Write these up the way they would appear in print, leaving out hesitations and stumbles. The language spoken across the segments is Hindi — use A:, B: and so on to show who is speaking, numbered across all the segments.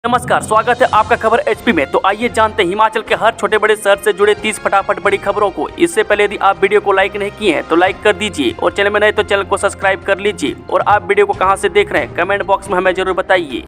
A: नमस्कार, स्वागत है आपका खबर एचपी में। तो आइए जानते हैं हिमाचल के हर छोटे बड़े शहर से जुड़े 30 फटाफट बड़ी खबरों को। इससे पहले यदि आप वीडियो को लाइक नहीं किए हैं तो लाइक कर दीजिए और चैनल में नए तो चैनल को सब्सक्राइब कर लीजिए। और आप वीडियो को कहां से देख रहे हैं कमेंट बॉक्स में हमें जरूर बताइए।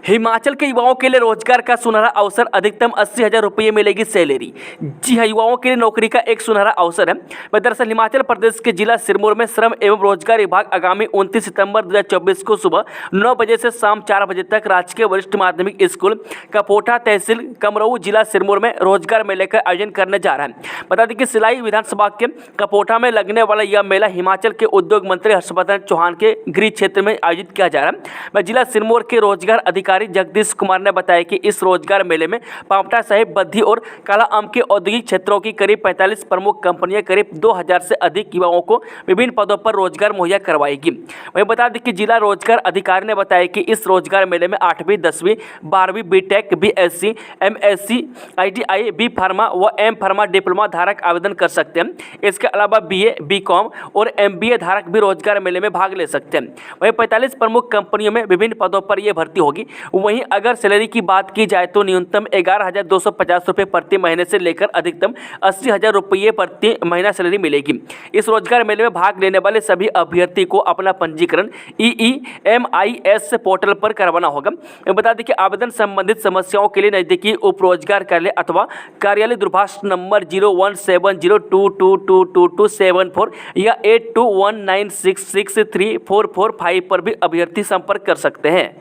A: हिमाचल के युवाओं के लिए रोजगार का सुनहरा अवसर, अधिकतम 80,000 रुपये मिलेगी सैलरी। जी हां, युवाओं के लिए नौकरी का एक सुनहरा अवसर है। दरअसल हिमाचल प्रदेश के जिला सिरमौर में श्रम एवं रोजगार विभाग आगामी 29 सितंबर 2024 को सुबह 9 बजे से शाम 4 बजे तक राजकीय वरिष्ठ माध्यमिक स्कूल कपोटा, तहसील कमरऊ, जिला सिरमौर में रोजगार मेले का आयोजन करने जा रहा है। बता दें कि सिलाई विधानसभा के कपोटा में लगने वाला यह मेला हिमाचल के उद्योग मंत्री हर्षवर्धन चौहान के गृह क्षेत्र में आयोजित किया जा रहा है। जिला सिरमौर के रोजगार अधिकारी जगदीश कुमार ने बताया कि इस रोजगार मेले में पांवटा साहिब, बद्दी और काला आम के औद्योगिक क्षेत्रों की करीब 45 प्रमुख कंपनियां करीब 2000 से अधिक युवाओं को विभिन्न पदों पर रोजगार मुहैया करवाएगी। वहीं बता दें कि जिला रोजगार अधिकारी ने बताया कि इस रोजगार मेले में 8वीं, 10वीं, 12वीं, BTech, BSc, MSc, ITI, B pharma व एम फार्मा डिप्लोमा धारक आवेदन कर सकते हैं। इसके अलावा बीए, बीकॉम और एमबीए धारक भी रोजगार मेले में भाग ले सकते हैं। वहीं 45 प्रमुख कंपनियों में विभिन्न पदों पर यह भर्ती होगी। वहीं अगर सैलरी की बात की जाए तो न्यूनतम 11,250 रुपये प्रति महीने से लेकर अधिकतम 80,000 रुपये प्रति महीना सैलरी मिलेगी। इस रोजगार मेले में भाग लेने वाले सभी अभ्यर्थी को अपना पंजीकरण EEMIS पोर्टल पर करवाना होगा। बता दें कि आवेदन संबंधित समस्याओं के लिए नजदीकी उप रोजगार कार्यालय अथवा कार्यालय दूरभाष नंबर 0170222274 या 8219663445 पर भी अभ्यर्थी संपर्क कर सकते हैं।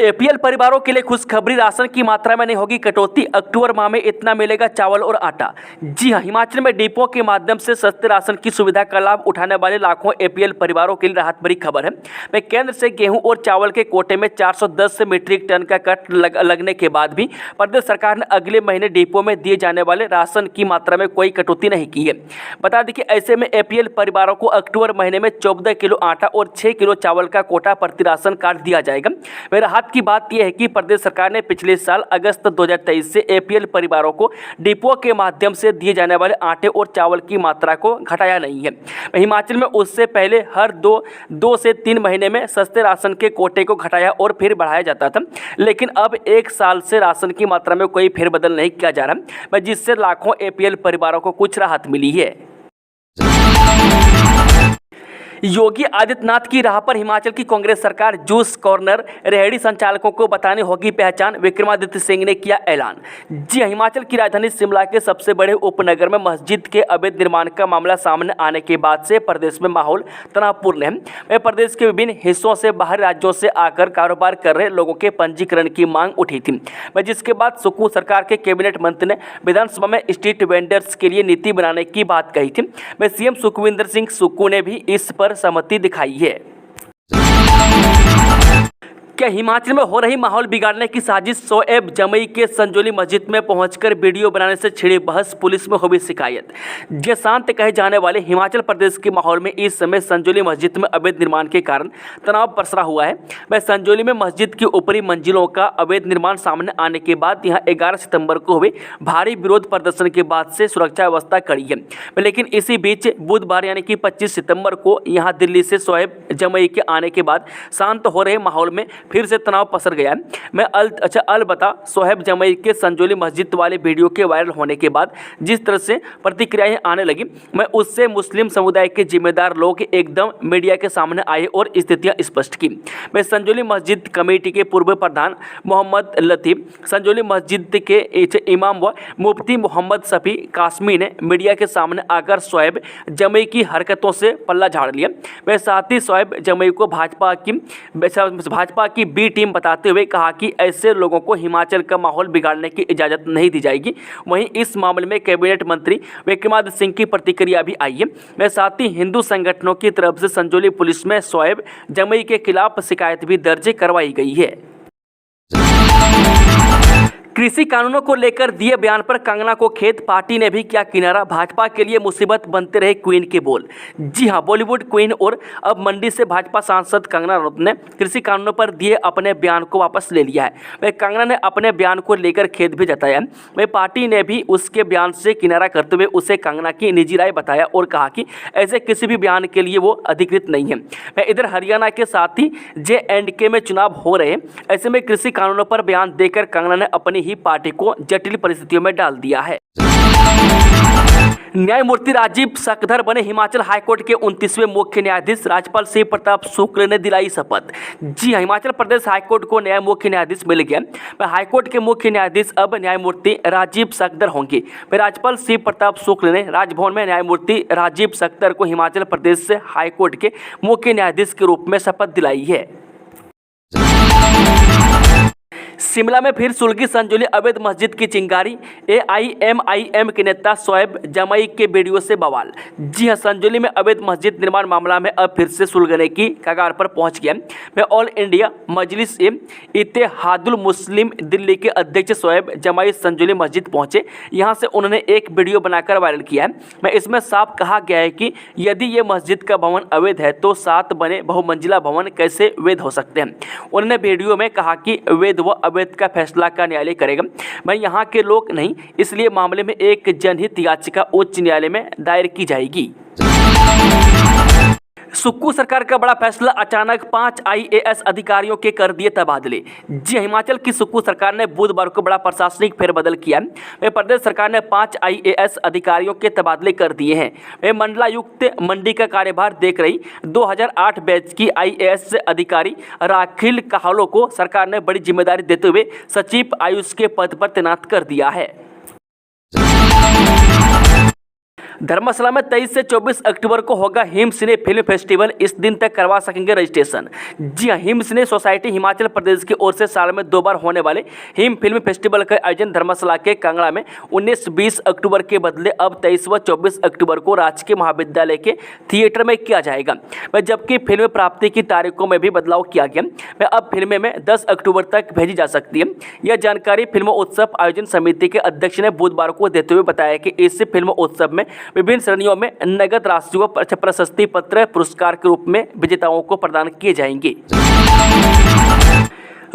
A: APL परिवारों के लिए खुशखबरी, राशन की मात्रा में नहीं होगी कटौती। अक्टूबर माह में इतना मिलेगा चावल और आटा। जी हां, हिमाचल में डिपो के माध्यम से सस्ते राशन की सुविधा का लाभ उठाने वाले लाखों APL परिवारों के लिए राहत भरी खबर है। केंद्र से गेहूं और चावल के कोटे में 410 मीट्रिक टन का कट लगने के बाद भी प्रदेश सरकार ने अगले महीने डिपो में दिए जाने वाले राशन की मात्रा में कोई कटौती नहीं की है। बता दें कि ऐसे में APL परिवारों को अक्टूबर महीने में 14 किलो आटा और 6 किलो चावल का कोटा प्रति राशन कार्ड दिया जाएगा। राहत की बात यह है कि प्रदेश सरकार ने पिछले साल अगस्त 2023 से APL परिवारों को डिपो के माध्यम से दिए जाने वाले आटे और चावल की मात्रा को घटाया नहीं है। हिमाचल में उससे पहले हर 2 से 3 महीने में सस्ते राशन के कोटे को घटाया और फिर बढ़ाया जाता था, लेकिन अब 1 साल से राशन की मात्रा में कोई फेरबदल नहीं किया जा रहा, जिससे लाखों APL परिवारों को कुछ राहत मिली है। योगी आदित्यनाथ की राह पर हिमाचल की कांग्रेस सरकार, जूस कॉर्नर रेहड़ी संचालकों को बताने होगी पहचान, विक्रमादित्य सिंह ने किया ऐलान। जी हां, हिमाचल की राजधानी शिमला के सबसे बड़े उपनगर में मस्जिद के अवैध निर्माण का मामला सामने आने के बाद से प्रदेश में माहौल तनावपूर्ण है। प्रदेश के विभिन्न हिस्सों से बाहरी राज्यों से आकर कारोबार कर रहे लोगों के पंजीकरण की मांग उठी थी, जिसके बाद सुक्खू सरकार के कैबिनेट मंत्री ने विधानसभा में स्ट्रीट वेंडर्स के लिए नीति बनाने की बात कही थी। CM सुखविंदर सिंह सुक्खू ने भी इस पर सहमति दिखाई है। क्या हिमाचल में हो रही माहौल बिगाड़ने की साजिश? शोएब जमई के संजौली मस्जिद में पहुंचकर वीडियो बनाने से छिड़ी बहस, पुलिस में हुई शिकायत। जो शांत कहे जाने वाले हिमाचल प्रदेश के माहौल में इस समय संजौली मस्जिद में अवैध निर्माण के कारण तनाव पसरा हुआ है। वह संजौली में मस्जिद की ऊपरी मंजिलों का अवैध निर्माण सामने आने के बाद यहाँ 11 सितंबर को हुए भारी विरोध प्रदर्शन के बाद से सुरक्षा व्यवस्था कड़ी है। लेकिन इसी बीच बुधवार यानी कि 25 सितंबर को यहाँ दिल्ली से शोएब जमई के आने के बाद शांत हो रहे माहौल में फिर से तनाव पसर गया है। अलबत्ता शोएब जमई के संजौली मस्जिद वाले वीडियो के वायरल होने के बाद जिस तरह से प्रतिक्रियाएं आने लगी, मैं उससे मुस्लिम समुदाय के जिम्मेदार लोग एकदम मीडिया के सामने आए और स्थितियां स्पष्ट की। मैं संजौली मस्जिद कमेटी के पूर्व प्रधान मोहम्मद लतीफ़, संजौली मस्जिद के इमाम व मुफ्ती मोहम्मद शफी कासमी ने मीडिया के सामने आकर शोएब जमई की हरकतों से पल्ला झाड़ लिया। वह साथ ही शोएब जमई को भाजपा की बी टीम बताते हुए कहा कि ऐसे लोगों को हिमाचल का माहौल बिगाड़ने की इजाज़त नहीं दी जाएगी। वहीं इस मामले में कैबिनेट मंत्री विक्रमादित्य सिंह की प्रतिक्रिया भी आई है। वह साथ ही हिंदू संगठनों की तरफ से संजौली पुलिस में शोएब जमई के खिलाफ शिकायत भी दर्ज करवाई गई है। कृषि कानूनों को लेकर दिए बयान पर कंगना को खेद, पार्टी ने भी किया किनारा, भाजपा के लिए मुसीबत बनते रहे क्वीन के बोल। जी हां, बॉलीवुड क्वीन और अब मंडी से भाजपा सांसद कंगना रनौत ने कृषि कानूनों पर दिए अपने बयान को वापस ले लिया है। वह कंगना ने अपने बयान को लेकर खेद भी जताया। वह पार्टी ने भी उसके बयान से किनारा करते हुए उसे कंगना की निजी राय बताया और कहा कि ऐसे किसी भी बयान के लिए वो अधिकृत नहीं है। वह इधर हरियाणा के साथ ही JNK में चुनाव हो रहे, ऐसे में कृषि कानूनों पर बयान देकर कंगना ने अपनी ही पार्टी को जटिल परिस्थितियों में डाल दिया है। न्यायमूर्ति राजीव सकधर बने हिमाचल हाईकोर्ट के 29वें मुख्य न्यायाधीश, राज्यपाल शिव प्रताप शुक्ल ने दिलाई शपथ। जी हां, हिमाचल प्रदेश हाईकोर्ट को नया मुख्य न्यायाधीश मिल गया। हाईकोर्ट के मुख्य न्यायाधीश अब न्यायमूर्ति राजीव सकधर होंगे। राज्यपाल शिव प्रताप शुक्ल ने राजभवन में न्यायमूर्ति राजीव सकधर को हिमाचल प्रदेश से हाईकोर्ट के मुख्य न्यायाधीश के रूप में शपथ दिलाई है। शिमला में फिर सुलगी संजौली अवैध मस्जिद की चिंगारी, AIMIM के नेता शोएब जमाई के वीडियो से बवाल। जी हां, संजौली में अवैध मस्जिद निर्माण मामला में अब फिर से सुलगने की कगार पर पहुंच गया। मैं ऑल इंडिया मजलिस इत्तेहादुल मुस्लिम दिल्ली के अध्यक्ष शोएब जमाई संजौली मस्जिद पहुंचे। यहां से उन्होंने एक वीडियो बनाकर वायरल किया है। मैं इसमें साफ कहा गया है कि यदि ये मस्जिद का भवन अवैध है तो 7 बने बहुमंजिला भवन कैसे वैध हो सकते हैं। उन्होंने वीडियो में कहा कि वैध व अवैध का फैसला का न्यायालय करेगा, मैं यहाँ के लोग नहीं, इसलिए मामले में एक जनहित याचिका उच्च न्यायालय में दायर की जाएगी। सुक्खू सरकार का बड़ा फैसला, अचानक 5 IAS अधिकारियों के कर दिए तबादले। जी, हिमाचल की सुक्खू सरकार ने बुधवार को बड़ा प्रशासनिक फेरबदल किया। वह प्रदेश सरकार ने 5 IAS अधिकारियों के तबादले कर दिए हैं। वह मंडलायुक्त मंडी का कार्यभार देख रही 2008 बैच की IAS अधिकारी राखिल काहलो को सरकार ने बड़ी जिम्मेदारी देते हुए सचिव आयुष के पद पर तैनात कर दिया है। धर्मशाला में 23 से 24 अक्टूबर को होगा हिम सिने फिल्म फेस्टिवल, इस दिन तक करवा सकेंगे रजिस्ट्रेशन। जी हां, हिम सिने सोसाइटी हिमाचल प्रदेश की ओर से साल में 2 बार होने वाले हिम फिल्म फेस्टिवल का आयोजन धर्मशाला के कांगड़ा में 19-20 अक्टूबर के बदले अब 23 व 24 अक्टूबर को राजकीय महाविद्यालय के थिएटर में किया जाएगा। जबकि फिल्म प्राप्ति की तारीखों में भी बदलाव किया गया। अब फिल्में में 10 अक्टूबर तक भेजी जा सकती है। यह जानकारी फिल्म उत्सव आयोजन समिति के अध्यक्ष ने बुधवार को देते हुए बताया कि इस फिल्म उत्सव में विभिन्न श्रेणियों में नगद राशि व प्रशस्ति पत्र पुरस्कार के रूप में विजेताओं को प्रदान किए जाएंगे।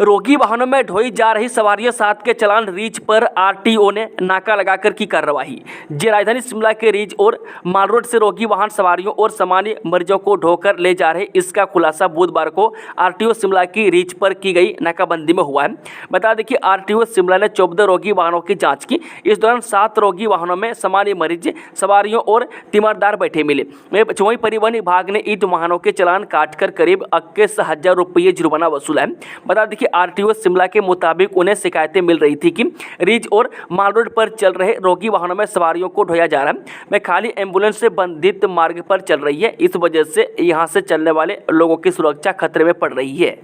A: रोगी वाहनों में ढोई जा रही सवारियों 7 के चालान, रीच पर RTO ने नाका लगाकर की कार्रवाई। जी, राजधानी शिमला के रीच और माल रोड से रोगी वाहन सवारियों और सामान्य मरीजों को ढोकर ले जा रहे, इसका खुलासा बुधवार को RTO शिमला की रीच पर की गई नाकाबंदी में हुआ है। बता दें कि RTO शिमला ने 14 रोगी वाहनों की जाँच की। इस दौरान 7 रोगी वाहनों में सामान्य मरीज, सवारियों और तीमारदार बैठे मिले। वहीं परिवहन विभाग ने इन वाहनों के चालान काटकर करीब 21,000 रुपये जुर्माना वसूला है। बता दें कि RTO शिमला के मुताबिक उन्हें शिकायतें मिल रही थी कि रिज और माल रोड पर चल रहे रोगी वाहनों में सवारियों को ढोया जा रहा है। मैं खाली एम्बुलेंस से बंधित मार्ग पर चल रही है। इस वजह से यहां से चलने वाले लोगों की सुरक्षा खतरे में पड़ रही है।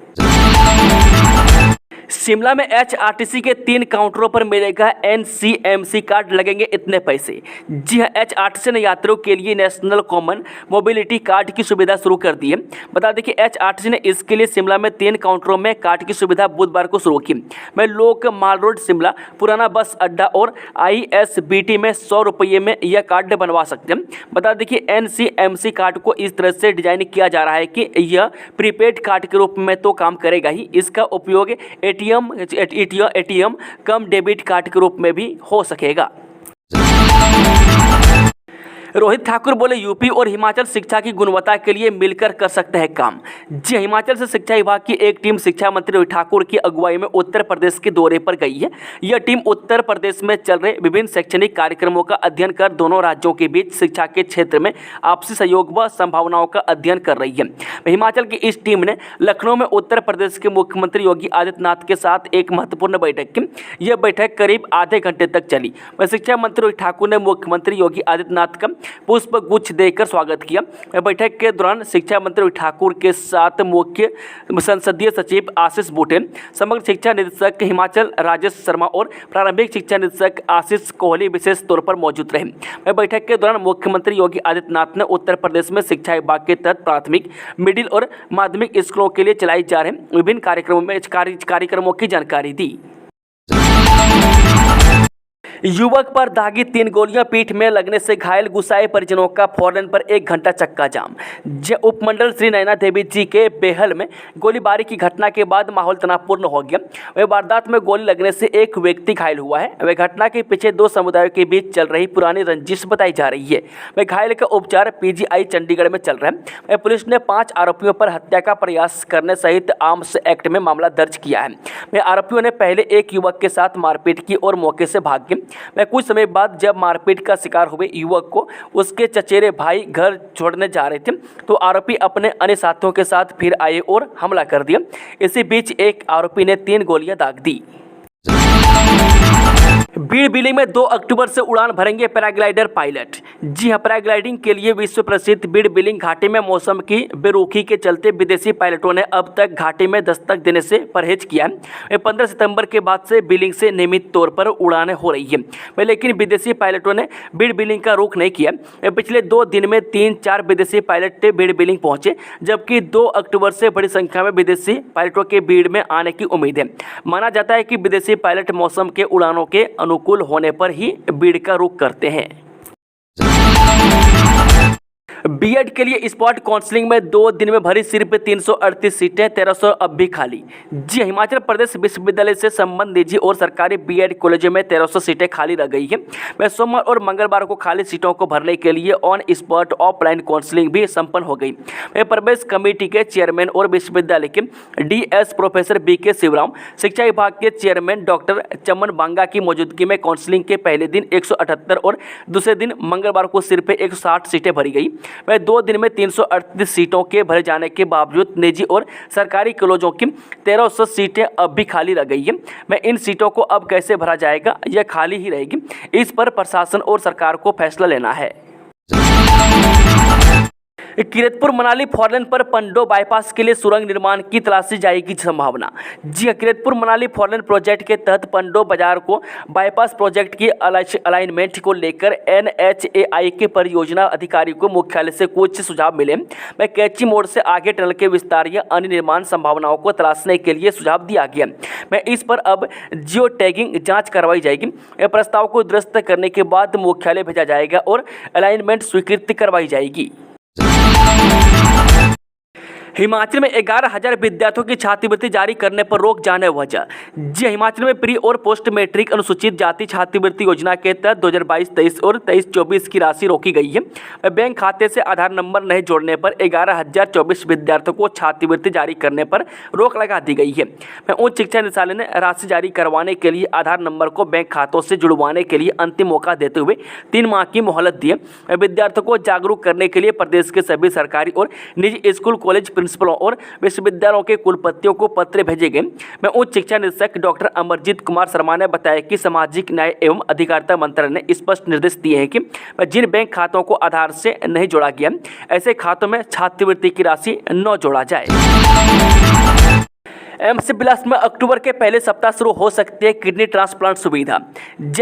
A: शिमला में HRTC के 3 काउंटरों पर मिलेगा NCMC कार्ड, लगेंगे इतने पैसे। जी हां, HRTC ने यात्रियों के लिए नेशनल कॉमन मोबिलिटी कार्ड की सुविधा शुरू कर दी है। बता दें कि HRTC ने इसके लिए शिमला में 3 काउंटरों में कार्ड की सुविधा बुधवार को शुरू की। मैं लोक माल रोड शिमला, पुराना बस अड्डा और ISBT में 100 रुपये में यह कार्ड बनवा सकते हैं। बता दें कि NCMC कार्ड को इस तरह से डिजाइन किया जा रहा है कि यह प्रीपेड कार्ड के रूप में तो काम करेगा ही, इसका उपयोग ATM कम डेबिट कार्ड के रूप में भी हो सकेगा। रोहित ठाकुर बोले, यूपी और हिमाचल शिक्षा की गुणवत्ता के लिए मिलकर कर सकते हैं काम। जी, हिमाचल से शिक्षा विभाग की एक टीम शिक्षा मंत्री रोहित ठाकुर की अगुवाई में उत्तर प्रदेश के दौरे पर गई है। यह टीम उत्तर प्रदेश में चल रहे विभिन्न शैक्षणिक कार्यक्रमों का अध्ययन कर दोनों राज्यों के बीच शिक्षा के क्षेत्र में आपसी सहयोग व संभावनाओं का अध्ययन कर रही है। हिमाचल की इस टीम ने लखनऊ में उत्तर प्रदेश के मुख्यमंत्री योगी आदित्यनाथ के साथ एक महत्वपूर्ण बैठक की। यह बैठक करीब आधे घंटे तक चली। शिक्षा मंत्री रोहित ठाकुर ने मुख्यमंत्री योगी आदित्यनाथ का पुष्प गुच्छ देकर स्वागत किया। बैठक के दौरान शिक्षा मंत्री ठाकुर के साथ मुख्य संसदीय सचिव आशीष बुटेन, समग्र शिक्षा निदेशक हिमाचल राजेश शर्मा और प्रारंभिक शिक्षा निदेशक आशीष कोहली विशेष तौर पर मौजूद रहे। बैठक के दौरान मुख्यमंत्री योगी आदित्यनाथ ने उत्तर प्रदेश में शिक्षा विभाग के तहत प्राथमिक, मिडिल और माध्यमिक स्कूलों के लिए चलाई जा रहे विभिन्न कार्यक्रमों की जानकारी दी। युवक पर दागी 3 गोलियां, पीठ में लगने से घायल, गुस्साए परिजनों का फौरन पर 1 घंटा चक्का जाम। उपमंडल श्री नैना देवी जी के बेहल में गोलीबारी की घटना के बाद माहौल तनावपूर्ण हो गया। वह वारदात में गोली लगने से एक व्यक्ति घायल हुआ है। वह घटना के पीछे 2 समुदायों के बीच चल रही पुरानी रंजिश बताई जा रही है। वह घायल का उपचार पीजीआई चंडीगढ़ में चल रहा है। वह पुलिस ने 5 आरोपियों पर हत्या का प्रयास करने सहित आर्म्स एक्ट में मामला दर्ज किया है। वह आरोपियों ने पहले एक युवक के साथ मारपीट की और मौके से भाग गए। मैं कुछ समय बाद जब मारपीट का शिकार हुए युवक को उसके चचेरे भाई घर छोड़ने जा रहे थे तो आरोपी अपने अन्य साथियों के साथ फिर आए और हमला कर दिया। इसी बीच एक आरोपी ने 3 गोलियां दाग दी। बीड़ बिली में 2 अक्टूबर से उड़ान भरेंगे पैराग्लाइडर पायलट। जी हां, पैराग्लाइडिंग के लिए विश्व प्रसिद्ध बीड़ बिलिंग घाटी में मौसम की बेरुखी के चलते विदेशी पायलटों ने अब तक घाटी में दस्तक देने से परहेज किया है। 15 सितंबर के बाद से बिलिंग से नियमित तौर पर उड़ानें हो रही है, लेकिन विदेशी पायलटों ने बीड़ बिलिंग का रुख नहीं किया। पिछले 2 दिन में 3-4 विदेशी पायलट बीड़ बिलिंग पहुंचे, जबकि 2 अक्टूबर से बड़ी संख्या में विदेशी पायलटों के बीड़ में आने की उम्मीद है। माना जाता है कि विदेशी पायलट मौसम के उड़ानों के अनुकूल होने पर ही बीड़ का रुख करते हैं। बीएड के लिए स्पॉट काउंसलिंग में 2 दिन में भरी सिर्फ 338 सीटें, 1300 अब भी खाली। जी, हिमाचल प्रदेश विश्वविद्यालय से संबंध निजी और सरकारी बीएड कॉलेजों में 1300 सीटें खाली रह गई हैं। वह सोमवार और मंगलवार को खाली सीटों को भरने के लिए ऑन स्पॉट ऑफलाइन काउंसलिंग भी संपन्न हो गई। वह प्रवेश कमेटी के चेयरमैन और विश्वविद्यालय के डीएस प्रोफेसर बीके शिवराम, शिक्षा विभाग के चेयरमैन डॉक्टर चमन बांगा की मौजूदगी में काउंसलिंग के पहले दिन 178 और दूसरे दिन मंगलवार को सिर्फ 160 सीटें भरी गई। वह 2 दिन में 338 सीटों के भरे जाने के बावजूद निजी और सरकारी कॉलेजों की 1300 सीटें अब भी खाली रह गई हैं। मैं इन सीटों को अब कैसे भरा जाएगा, यह खाली ही रहेगी, इस पर प्रशासन और सरकार को फैसला लेना है। किरतपुर मनाली फोरलेन पर पंडो बाईपास के लिए सुरंग निर्माण की तलाशी जाएगी संभावना। जी, किरतपुर मनाली फोरलेन प्रोजेक्ट के तहत पंडो बाजार को बाईपास प्रोजेक्ट की अलाइनमेंट को लेकर एनएचएआई के परियोजना अधिकारी को मुख्यालय से कुछ सुझाव मिले। मैं कैची मोड़ से आगे टनल के विस्तार या अन्य निर्माण संभावनाओं को तलाशने के लिए सुझाव दिया गया। मैं इस पर अब जियो टैगिंग जाँच करवाई जाएगी। प्रस्ताव को दुरुस्त करने के बाद मुख्यालय भेजा जाएगा और अलाइनमेंट स्वीकृति करवाई जाएगी। हिमाचल में 11,000 विद्यार्थियों की छात्रवृत्ति जारी करने पर रोक जाने वजह। जी, हिमाचल में प्री और पोस्ट मैट्रिक अनुसूचित जाति छात्रवृत्ति योजना के तहत 2022-23 और 23-24 की राशि रोकी गई है। बैंक खाते से आधार नंबर नहीं जोड़ने पर 11,024 विद्यार्थियों को छात्रवृत्ति जारी करने पर रोक लगा दी गई है। उच्च शिक्षा निदेशालय ने राशि जारी करवाने के लिए आधार नंबर को बैंक खातों से जुड़वाने के लिए अंतिम मौका देते हुए 3 माह की मोहलत दी है। विद्यार्थियों को जागरूक करने के लिए प्रदेश के सभी सरकारी और निजी स्कूल, कॉलेज प्रिंसिपलों और विश्वविद्यालयों के कुलपतियों को पत्र भेजे गए। मैं उच्च शिक्षा निदेशक डॉक्टर अमरजीत कुमार शर्मा ने बताया कि सामाजिक न्याय एवं अधिकारिता मंत्रालय ने स्पष्ट निर्देश दिए हैं कि जिन बैंक खातों को आधार से नहीं जोड़ा गया, ऐसे खातों में छात्रवृत्ति की राशि न जोड़ा जाए। एम्स बिलास में अक्टूबर के पहले सप्ताह शुरू हो सकती है किडनी ट्रांसप्लांट सुविधा।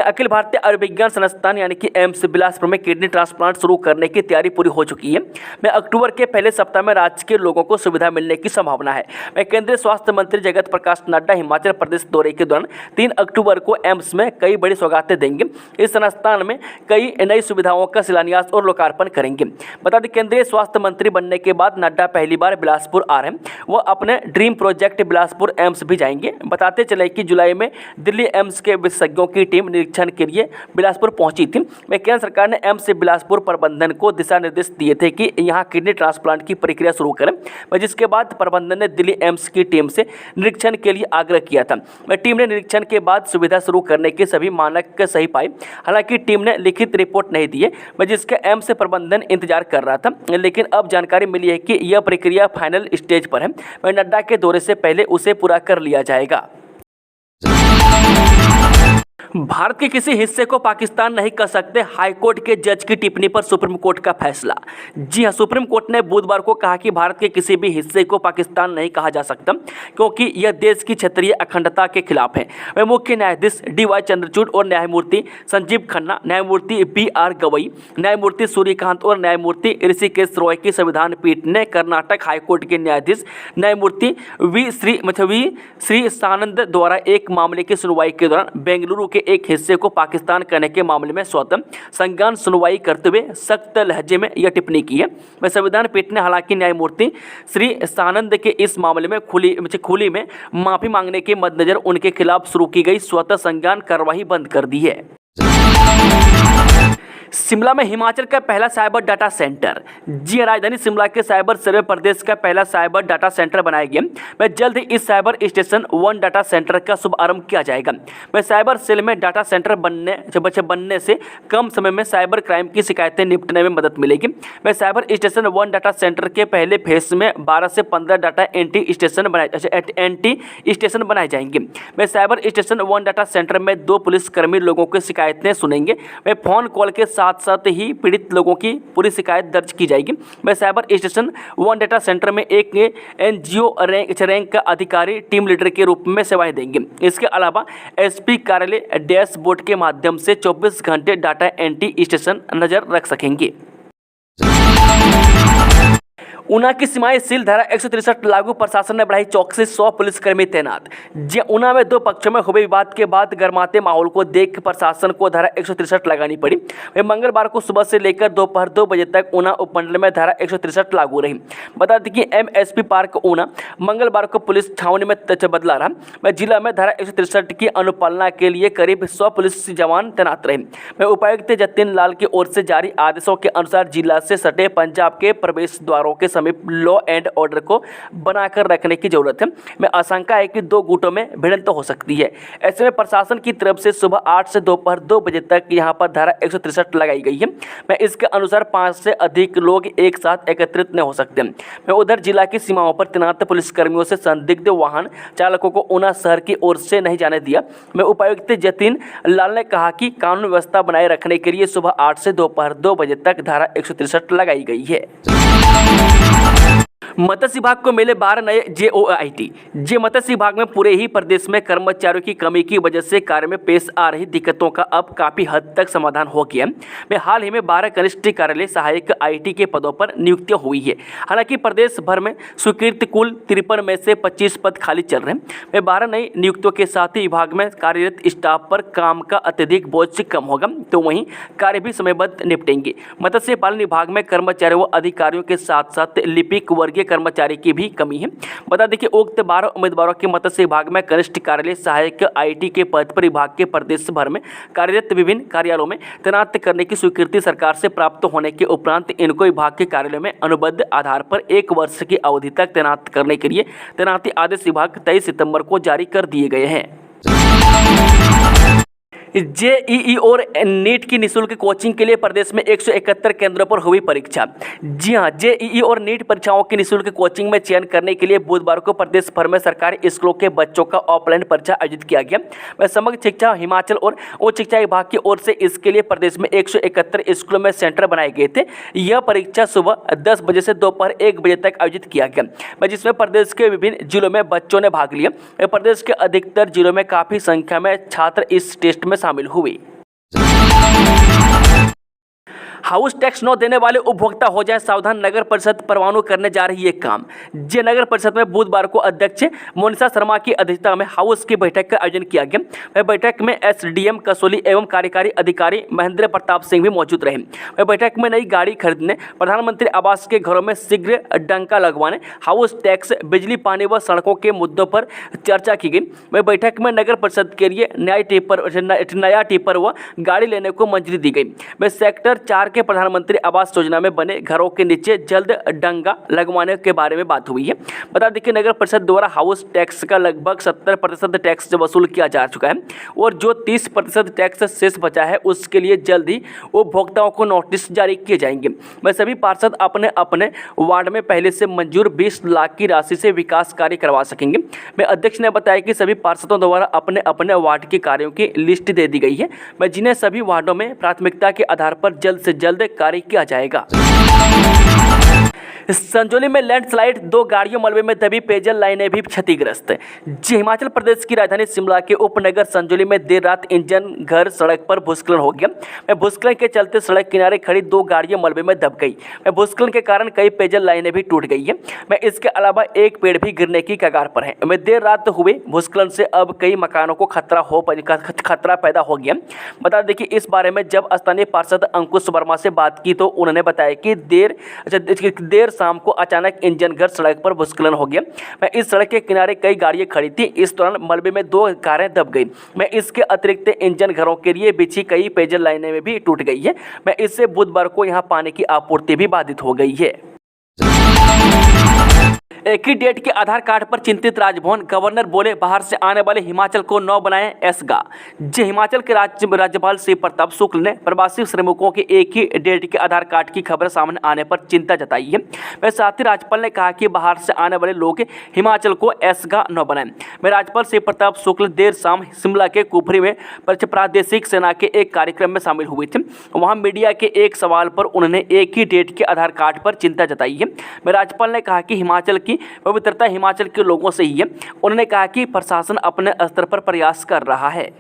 A: अखिल भारतीय आयुर्विज्ञान संस्थान यानी कि एम्स बिलासपुर में किडनी ट्रांसप्लांट शुरू करने की तैयारी पूरी हो चुकी है। मैं अक्टूबर के पहले सप्ताह में राज्य के लोगों को सुविधा मिलने की संभावना है। मैं केंद्रीय स्वास्थ्य मंत्री जगत प्रकाश नड्डा हिमाचल प्रदेश दौरे के दौरान 3 अक्टूबर को एम्स में कई बड़ी सौगातें देंगे। इस संस्थान में कई नई सुविधाओं का शिलान्यास और लोकार्पण करेंगे। बता दें, केंद्रीय स्वास्थ्य मंत्री बनने के बाद नड्डा पहली बार बिलासपुर आ रहे हैं। वह अपने ड्रीम प्रोजेक्ट बिलासपुर एम्स भी जाएंगे। बताते चले कि जुलाई में दिल्ली एम्स के विशेषज्ञों की टीम निरीक्षण के लिए बिलासपुर पहुंची थी। केंद्र सरकार ने एम्स से बिलासपुर प्रबंधन को दिशा निर्देश दिए थे कि यहां किडनी ट्रांसप्लांट की प्रक्रिया शुरू करें, जिसके बाद प्रबंधन ने दिल्ली एम्स की टीम से निरीक्षण के लिए आग्रह किया था। टीम ने निरीक्षण के बाद सुविधा शुरू करने के सभी मानक सही पाए। हालांकि टीम ने लिखित रिपोर्ट नहीं दी है, जिसका एम्स से प्रबंधन इंतजार कर रहा था, लेकिन अब जानकारी मिली है कि यह प्रक्रिया फाइनल स्टेज पर है। नड्डा के दौरे से पहले उसे पूरा कर लिया जाएगा। भारत के किसी हिस्से को पाकिस्तान नहीं कह सकते, हाईकोर्ट के जज की टिप्पणी पर सुप्रीम कोर्ट का फैसला। जी हां, सुप्रीम कोर्ट ने बुधवार को कहा कि भारत के किसी भी हिस्से को पाकिस्तान नहीं कहा जा सकता क्योंकि यह देश की क्षेत्रीय अखंडता के खिलाफ है। वह मुख्य न्यायाधीश DY चंद्रचूड़ और न्यायमूर्ति संजीव खन्ना, न्यायमूर्ति BR गवई, न्यायमूर्ति सूर्यकांत और न्यायमूर्ति ऋषिकेश रॉय की संविधान पीठ ने कर्नाटक हाईकोर्ट के न्यायाधीश न्यायमूर्ति वी श्री सानंद द्वारा एक मामले की सुनवाई के दौरान बेंगलुरु के एक हिस्से को पाकिस्तान कहने के मामले में स्वतः संज्ञान सुनवाई करते हुए सख्त लहजे में यह टिप्पणी की है। वह संविधान पीठ ने हालांकि न्यायमूर्ति श्री सानंद के इस मामले में खुली में माफी मांगने के मद्देनजर उनके खिलाफ शुरू की गई स्वतः संज्ञान कार्रवाई बंद कर दी है। शिमला में हिमाचल का पहला साइबर डाटा सेंटर। जी राजधानी शिमला के साइबर सर्वे प्रदेश का पहला साइबर डाटा सेंटर बनाया गया। वह जल्द ही इस साइबर स्टेशन 1 डाटा सेंटर का शुभारंभ किया जाएगा। वह साइबर सेल में डाटा सेंटर बनने से कम समय में साइबर क्राइम की शिकायतें निपटने में मदद मिलेगी। वह साइबर स्टेशन 1 डाटा सेंटर के पहले फेज में 12 से 15 डाटा एंटी स्टेशन बनाए जाएंगे। वह साइबर स्टेशन 1 डाटा सेंटर में 2 पुलिसकर्मी लोगों की शिकायतें सुनेंगे। वह फोन कॉल के साथ साथ ही पीड़ित लोगों की पूरी शिकायत दर्ज की जाएगी। वह साइबर स्टेशन 1 डाटा सेंटर में एक NGO रैंक का अधिकारी टीम लीडर के रूप में सेवाएं देंगे। इसके अलावा SP कार्यालय डैशबोर्ड के माध्यम से 24 घंटे डाटा एंटी स्टेशन नजर रख सकेंगे। ऊना की सीमाएं सील, धारा 163 लागू, प्रशासन ने बढ़ाई चौकसी, 100 पुलिसकर्मी तैनात। जी ऊना में 2 पक्षों में हुए विवाद के बाद गर्माते माहौल को देख प्रशासन को धारा 163 लगानी पड़ी। वह मंगलवार को सुबह से लेकर दोपहर 2 बजे तक ऊना उपमंडल में धारा 163 लागू रही। बता दें कि MSP पार्क ऊना मंगलवार को पुलिस छावनी में बदला रहा। वह जिला में धारा 163 की अनुपालना के लिए करीब 100 पुलिस जवान तैनात रहे। वह उपायुक्त जतिन लाल की ओर से जारी आदेशों के अनुसार जिला से सटे पंजाब के प्रवेश द्वारों के समीप लॉ एंड ऑर्डर को बनाकर रखने की जरूरत है। में आशंका है कि 2 गुटों में भिड़ंत हो सकती है। ऐसे में प्रशासन की तरफ से सुबह 8 से दोपहर 2 बजे तक यहां पर धारा 163 लगाई गई है। मैं इसके अनुसार 5 से अधिक लोग एक साथ एकत्रित न हो सकते। मैं उधर जिला की सीमाओं पर तैनात पुलिसकर्मियों से संदिग्ध वाहन चालकों को ऊना शहर की ओर से नहीं जाने दिया। मैं उपायुक्त जतिन लाल ने कहा कि कानून व्यवस्था बनाए रखने के लिए सुबह 8 से दोपहर 2 बजे तक धारा 163 लगाई गई है। मत्स्य विभाग को मिले 12 नए JOIT। मत्स्य विभाग में पूरे ही प्रदेश में कर्मचारियों की कमी की वजह से कार्य में पेश आ रही दिक्कतों का अब काफी हद तक समाधान हो गया है। हाल ही में 12 कनिष्ठ कार्यालय सहायक IT के पदों पर नियुक्तियां हुई है। हालांकि प्रदेश भर में स्वीकृत कुल 53 में से 25 पद खाली चल रहे हैं। 12 नई नियुक्तियों के साथ ही विभाग में कार्यरत स्टाफ पर काम का अत्यधिक बोझ कम होगा, तो वहीं कार्य भी समयबद्ध निपटेंगे। मत्स्य पालन विभाग में कर्मचारियों व अधिकारियों के साथ साथ लिपिक वर्गीय कर्मचारी की भी कमी है। बता दें कि उक्त 12 उम्मीदवारों के मत्स्य विभाग में कनिष्ठ कार्यालय सहायक IT के पद पर विभाग के प्रदेश भर में कार्यरत विभिन्न कार्यालयों में तैनात करने की स्वीकृति सरकार से प्राप्त होने के उपरांत इनको विभाग के कार्यालयों में अनुबंध आधार पर 1 वर्ष की अवधि तक तैनात करने के लिए तैनाती आदेश विभाग 23 सितंबर को जारी कर दिए गए हैं। JEE और नीट की निःशुल्क कोचिंग के लिए प्रदेश में 171 केंद्रों पर हुई परीक्षा। जी हां, JEE और नीट परीक्षाओं की निःशुल्क कोचिंग में चयन करने के लिए बुधवार को प्रदेश भर में सरकारी स्कूलों के बच्चों का ऑफलाइन परीक्षा आयोजित किया गया। वह समग्र शिक्षा हिमाचल और उच्च शिक्षा विभाग की ओर से इसके लिए प्रदेश में 171 स्कूलों में सेंटर बनाए गए थे। यह परीक्षा सुबह 10 बजे से दोपहर 1 बजे तक आयोजित किया गया, जिसमें प्रदेश के विभिन्न जिलों में बच्चों ने भाग लिया। प्रदेश के अधिकतर जिलों में काफी संख्या में छात्र इस टेस्ट में शामिल हुए। हाउस टैक्स न देने वाले उपभोक्ता हो जाए सावधान, नगर परिषद परवानू करने जा रही है काम। जे नगर परिषद में बुधवार को अध्यक्ष मोनिशा शर्मा की अध्यक्षता में हाउस की बैठक का आयोजन किया गया। वह बैठक में SDM कसौली एवं कार्यकारी अधिकारी महेंद्र प्रताप सिंह भी मौजूद रहे। वह बैठक में नई गाड़ी खरीदने, प्रधानमंत्री आवास के घरों में शीघ्र डंका लगवाने, हाउस टैक्स, बिजली, पानी व सड़कों के मुद्दों पर चर्चा की गई। वह बैठक में नगर परिषद के लिए नया टिपर व गाड़ी लेने को मंजूरी दी गई। वह सेक्टर 4 के प्रधानमंत्री आवास योजना में बने घरों के नीचे जल्द डंगा लगवाने के बारे में बात हुई है। बता दें कि नगर परिषद द्वारा हाउस टैक्स का लगभग 70% टैक्स वसूल किया जा चुका है और जो 30% टैक्स शेष बचा है उसके लिए जल्द ही उपभोक्ताओं को नोटिस जारी किए जाएंगे। वह सभी पार्षद अपने अपने वार्ड में पहले से मंजूर 20 लाख की राशि से विकास कार्य करवा सकेंगे। मैं अध्यक्ष ने बताया कि सभी पार्षदों द्वारा अपने अपने वार्ड के कार्यों की लिस्ट दे दी गई है, मैं जिन्हें सभी वार्डों में प्राथमिकता के आधार पर जल्द से जल्द कार्य किया जाएगा। संजौली में लैंडस्लाइड, 2 गाड़ियों मलबे में दबी, पेयजल लाइनें भी क्षतिग्रस्त। जी हिमाचल प्रदेश की राजधानी शिमला के उपनगर संजौली में देर रात इंजन घर सड़क पर भूस्खलन हो गया। भूस्खलन के चलते सड़क किनारे खड़ी 2 गाड़ियां मलबे में दब गई। भूस्खलन के कारण कई पेयजल लाइनें भी टूट गई है। इसके अलावा एक पेड़ भी गिरने की कगार पर है। देर रात हुए भूस्खलन से अब कई मकानों को खतरा पैदा हो गया। बता दें कि इस बारे में जब स्थानीय पार्षद अंकुश वर्मा से बात की तो उन्होंने बताया कि देर शाम को अचानक इंजन घर सड़क पर भूस्खलन हो गया। इस सड़क के किनारे कई गाड़ियां खड़ी थी। इस दौरान मलबे में 2 कारें दब गई। इसके अतिरिक्त इंजन घरों के लिए बिछी कई पेयजल लाइनें में भी टूट गई है। इससे बुधवार को यहां पानी की आपूर्ति भी बाधित हो गई है। एक ही डेट के आधार कार्ड पर चिंतित राजभवन, गवर्नर बोले बाहर से आने वाले हिमाचल को 9 बनाएं एसगा। जी हिमाचल के राज्यपाल श्री प्रताप शुक्ल ने प्रवासी श्रमिकों के एक ही डेट के आधार कार्ड की खबर सामने आने पर चिंता जताई है। वह साथ ही राज्यपाल ने कहा कि बाहर से आने वाले लोग हिमाचल को एसगा 9 बनाएं। राज्यपाल श्री प्रताप शुक्ल देर शाम शिमला के कुफरी में प्रादेशिक सेना के एक कार्यक्रम में शामिल हुए थे। वहाँ मीडिया के एक सवाल पर उन्होंने एक ही डेट के आधार कार्ड पर चिंता जताई है। राज्यपाल ने कहा कि हिमाचल की पवित्रता हिमाचल के लोगों से ही है। उन्होंने कहा कि प्रशासन अपने स्तर पर प्रयास कर रहा है।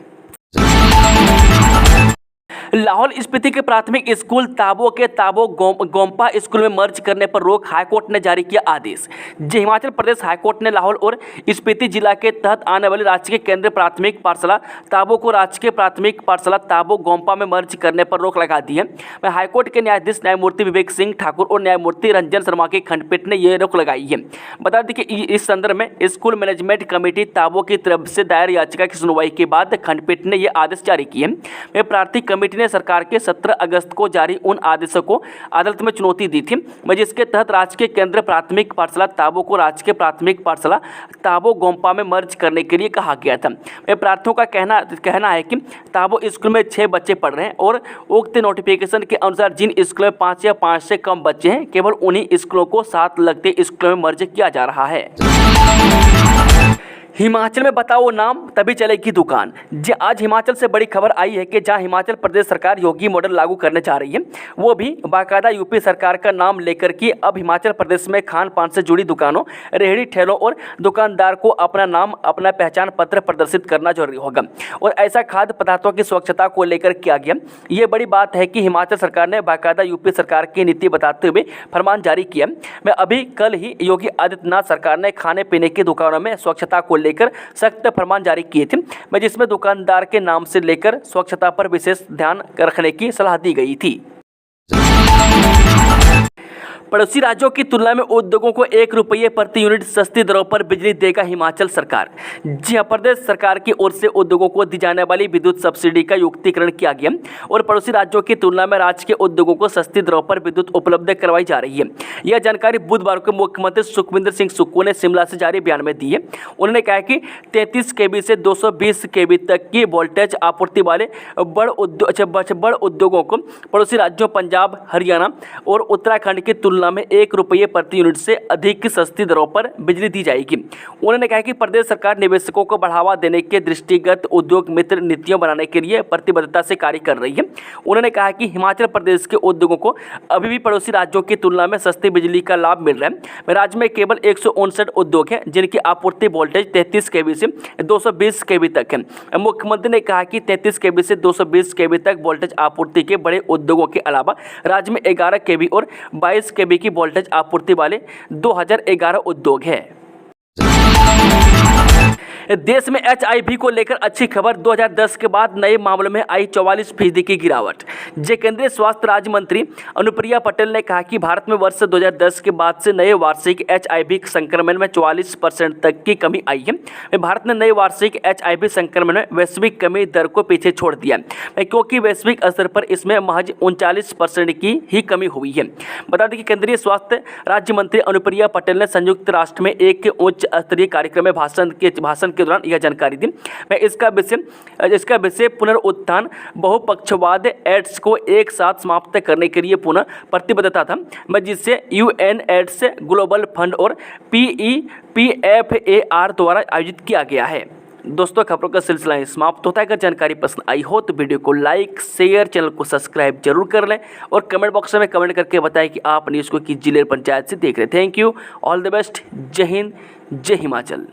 A: लाहौल स्पीति के प्राथमिक स्कूल ताबो के ताबो गोम्पा स्कूल में मर्ज करने पर रोक, हाईकोर्ट ने जारी किया आदेश। जी हिमाचल प्रदेश हाईकोर्ट ने लाहौल और स्पीति जिला के तहत आने वाली राजकीय केंद्रीय प्राथमिक पाठशाला ताबो को राजकीय प्राथमिक पाठशाला ताबो गोम्पा में मर्ज करने पर रोक लगा दी है। हाईकोर्ट के न्यायाधीश न्यायमूर्ति विवेक सिंह ठाकुर और न्यायमूर्ति रंजन शर्मा की खंडपीठ ने यह रोक लगाई है। बता दें कि इस संदर्भ में स्कूल मैनेजमेंट कमेटी ताबो की तरफ से दायर याचिका की सुनवाई के बाद खंडपीठ ने यह आदेश जारी किए। प्रार्थी कमेटी ने सरकार के 17 अगस्त को जारी उन आदेशों को अदालत में चुनौती दी थी, जिसके तहत राजकीय केंद्रीय प्राथमिक पाठशाला ताबो को राजकीय प्राथमिक पाठशाला ताबो गोम्पा में मर्ज करने के लिए कहा गया था। प्रार्थियों का कहना है कि ताबो स्कूल में 6 बच्चे पढ़ रहे हैं और उक्त नोटिफिकेशन के अनुसार जिन स्कूलों में 5 या 5 से कम बच्चे हैं केवल उन्हीं स्कूलों को साथ लगते स्कूलों में मर्ज किया जा रहा है। हिमाचल में बताओ नाम तभी चलेगी दुकान। आज हिमाचल से बड़ी खबर आई है कि जहां हिमाचल प्रदेश सरकार योगी मॉडल लागू करने जा रही है, वो भी बाकायदा यूपी सरकार का नाम लेकर कि अब हिमाचल प्रदेश में खान पान से जुड़ी दुकानों, रेहड़ी ठेलों और दुकानदार को अपना नाम, अपना पहचान पत्र प्रदर्शित करना जरूरी होगा और ऐसा खाद्य पदार्थों की स्वच्छता को लेकर किया गया। ये बड़ी बात है कि हिमाचल सरकार ने बाकायदा यूपी सरकार की नीति बताते हुए फरमान जारी किया। अभी कल ही योगी आदित्यनाथ सरकार ने खाने पीने की दुकानों में स्वच्छता को लेकर सख्त फरमान जारी किए थे, जिसमें दुकानदार के नाम से लेकर स्वच्छता पर विशेष ध्यान रखने की सलाह दी गई थी। पड़ोसी राज्यों की तुलना में उद्योगों को 1 रुपये प्रति यूनिट सस्ती दरों पर बिजली देगा हिमाचल सरकार। जी हां, प्रदेश सरकार की ओर से उद्योगों को दी जाने वाली विद्युत सब्सिडी का युक्तिकरण किया गया और पड़ोसी राज्यों की तुलना में राज्य के उद्योगों को सस्ती दरों पर विद्युत उपलब्ध करवाई जा रही है। यह जानकारी बुधवार को मुख्यमंत्री सुखविंदर सिंह सुक्खू ने शिमला से जारी बयान में दी है। उन्होंने कहा कि 33 kV से 220 kV तक की वोल्टेज आपूर्ति वाले बड़ उद्योगों को पड़ोसी राज्यों पंजाब, हरियाणा और उत्तराखंड की तुलना में 1 रुपये प्रति यूनिट से अधिक की सस्ती दरों पर बिजली दी जाएगी। उन्होंने कहा कि प्रदेश सरकार निवेशकों को बढ़ावा देने के दृष्टिगत उद्योग मित्र नीतियों बनाने के लिए प्रतिबद्धता से कार्य कर रही है। उन्होंने कहा कि हिमाचल प्रदेश के उद्योगों को अभी भी पड़ोसी राज्यों की तुलना में सस्ती बिजली का लाभ मिल रहा है। राज्य में केवल 159 उद्योग हैं जिनकी आपूर्ति वोल्टेज 33 kV से 220 kV तक है। मुख्यमंत्री ने कहा कि 33 kV से 220 kV तक वोल्टेज आपूर्ति के बड़े उद्योगों के अलावा राज्य में 11 kV और 22 kV की वोल्टेज आपूर्ति वाले 2011 उद्योग है। देश में HIV को लेकर अच्छी खबर, 2010 के बाद नए मामलों में आई 44% की गिरावट। केंद्रीय स्वास्थ्य राज्य मंत्री अनुप्रिया पटेल ने कहा कि भारत में वर्ष 2010 के बाद से नए वार्षिक HIV संक्रमण में 44% तक की कमी आई है। भारत ने नए वार्षिक HIV संक्रमण में वैश्विक कमी दर को पीछे छोड़ दिया, क्योंकि वैश्विक स्तर पर इसमें महज 39% की ही कमी हुई है। बता दें कि केंद्रीय स्वास्थ्य राज्य मंत्री अनुप्रिया पटेल ने संयुक्त राष्ट्र में एक उच्च स्तरीय कार्यक्रम में भाषण के दौरान यह जानकारी दी। इसका विषय पुनरुत्थान, बहुपक्षवाद, एड्स को एक साथ समाप्त करने के लिए पुनः प्रतिबद्धता था, जिससे UN एड्स ग्लोबल फंड और PEPFAR द्वारा आयोजित किया गया है। दोस्तों, खबरों का सिलसिला ही समाप्त होता है। अगर जानकारी पसंद आई हो तो वीडियो को लाइक, शेयर, चैनल को सब्सक्राइब जरूर कर लें और कमेंट बॉक्स में कमेंट करके बताएं कि आप न्यूज़ को किस जिले पंचायत से देख रहे हैं। Thank you, all the best, जय हिंद, जय हिमाचल।